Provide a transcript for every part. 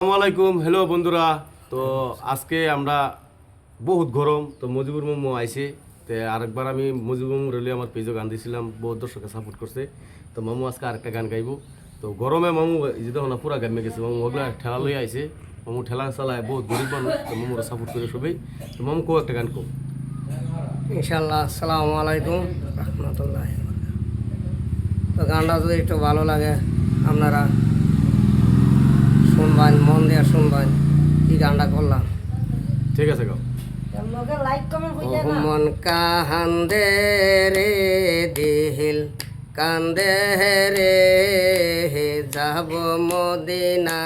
আসসালামু আলাইকুম। হ্যালো বন্ধুরা, তো আজকে আমরা বহুত গরম, তো মুজিবুর মামু আইছে। তো আরেকবার আমি মুজিবুর মামু রেলে আমার পেজও গান দিয়েছিলাম, বহুত দর্শকে সাপোর্ট করছে। তো মামু আজকে আরেকটা গান গাইবো। তো গরমে মামু যেটা না পুরা গামে গেছে, মামু ওগুলা ঠেলা লই আইছে। মামু ঠেলা চালায়, বহুত গরিব মানুষ, তো মামুরা সাপোর্ট করে সবাই। তো মামু কো একটা গান কো। ইনশাল্লাহ। আসসালামু আলাইকুম রহমতুল্লাহ। তো গানটা যদি একটু ভালো লাগে আপনারা শুনবেন, মন দিয়ে শুনবেন কি গানটা করলাম। ঠিক আছে গাও। মন কান্দে রে দিল কান্দে রে যাব মদিনা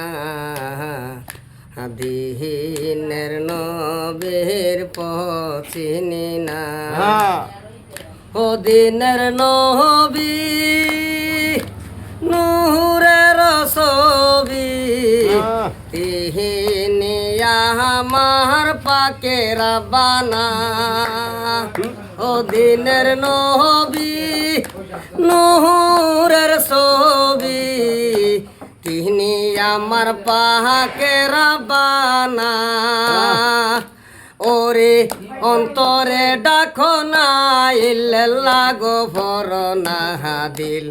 দিনের নবীর পচিনি না ও দিনের নবী নূরের ছবি তিহিনি আমার পাকে রাবানা ও দিনের নবী নূরের ছবি তিনি আমার পাকে রাবানা ওরে অন্তরে ডাকো না ইল্লাল্লাহ গো ফরনা দিল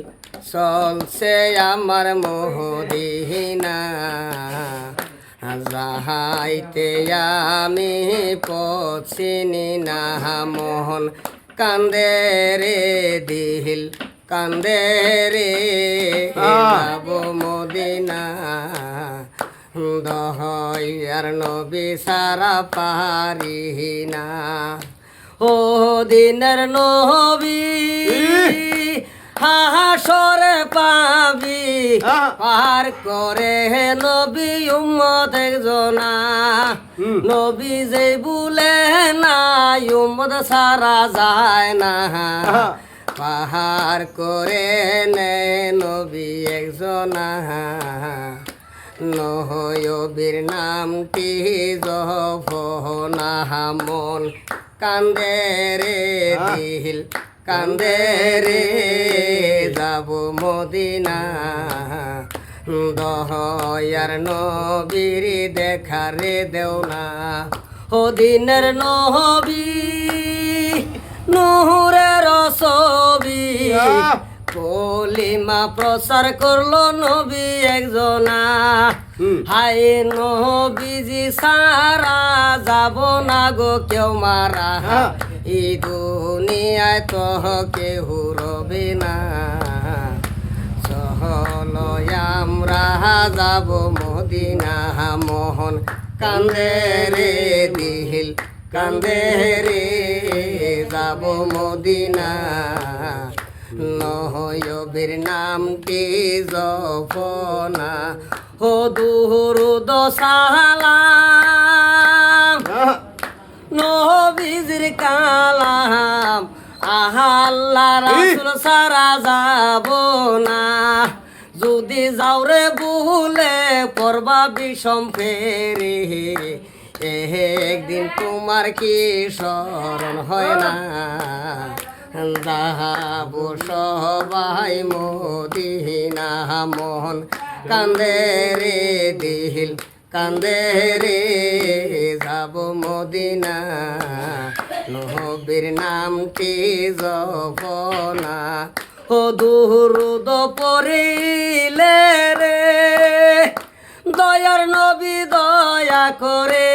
চলছে আমার মদিনা যাহাইতে আমি পছিনি না মোহন কান্দে রে দিল কান্দে রে যাব মদিনা দহয়ার নবী সারা পারি না ও দিনের নবী হাসরে পাবি পার করে নবী উম্মত একজনা নবী যে বলে না উম্মত সারা যায় না পাহাড় করে নে নবী একজনা নহবীর নামটি জফনা মন কান্দে রে দিল কান্দে রে যাব মদিনা দহয়ার নবীর দেখা রে দেও না ও দিনের নবী নূরের ছবি কলিমা প্রচার করলো নবী একজনা হাই নবীজি সারা যাব না গো কেউ মারা এই দুনিয়ায় তো কেউ রবে না চল আমরা যাব মদিনা মোহন কান্দে রে দিল কান্দে রে যাব মদিনা নহবীর নামটি জপনা ও দুরুদ সালাম নবীজির কালাম আল্লাহ রাসূল সারা যাব না যদি যাও রে ভুলে পড়বা বিষম ফেরে একদিন তোমার কি স্মরণ হয় না যাব সবাই মদিনা মোহন কান্দে রে দিল কান্দে রে যাব মদিনা নবীর নামটি জপনা ও দুরুদ পড়িলে রে দয়ার নবী দয়া করে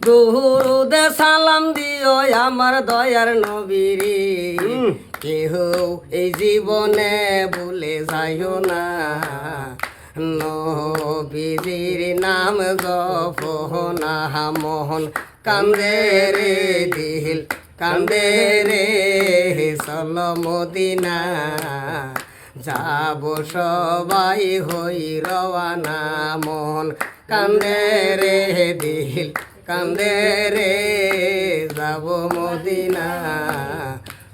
দুরুদে সালাম দিও আমার দয়ার নবীরে কেহ এই জীবনে ভুলে যাইও না নবীর নাম জপনা মোহন কান্দে রে দিল কান্দে রে চল মদিনা যাব সবাই হই রওয়ানা মোহন কান্দে রে দিল কান্দে রে যাব মদিনা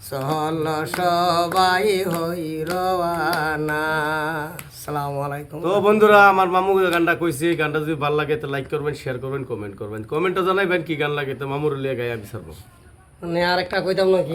চল সবাই হই রওয়ানা। আসসালামু আলাইকুম। তো বন্ধুরা, আমার মামু গানটা কইছে, গানটা যদি ভালো লাগে তো লাইক করবেন, শেয়ার করবেন, কমেন্ট করবেন। কমেন্টও জানাইবেন কি গান লাগে, তো মামুর লিয়ে গায়া বিচারবো। আরেকটা কইতাম নাকি?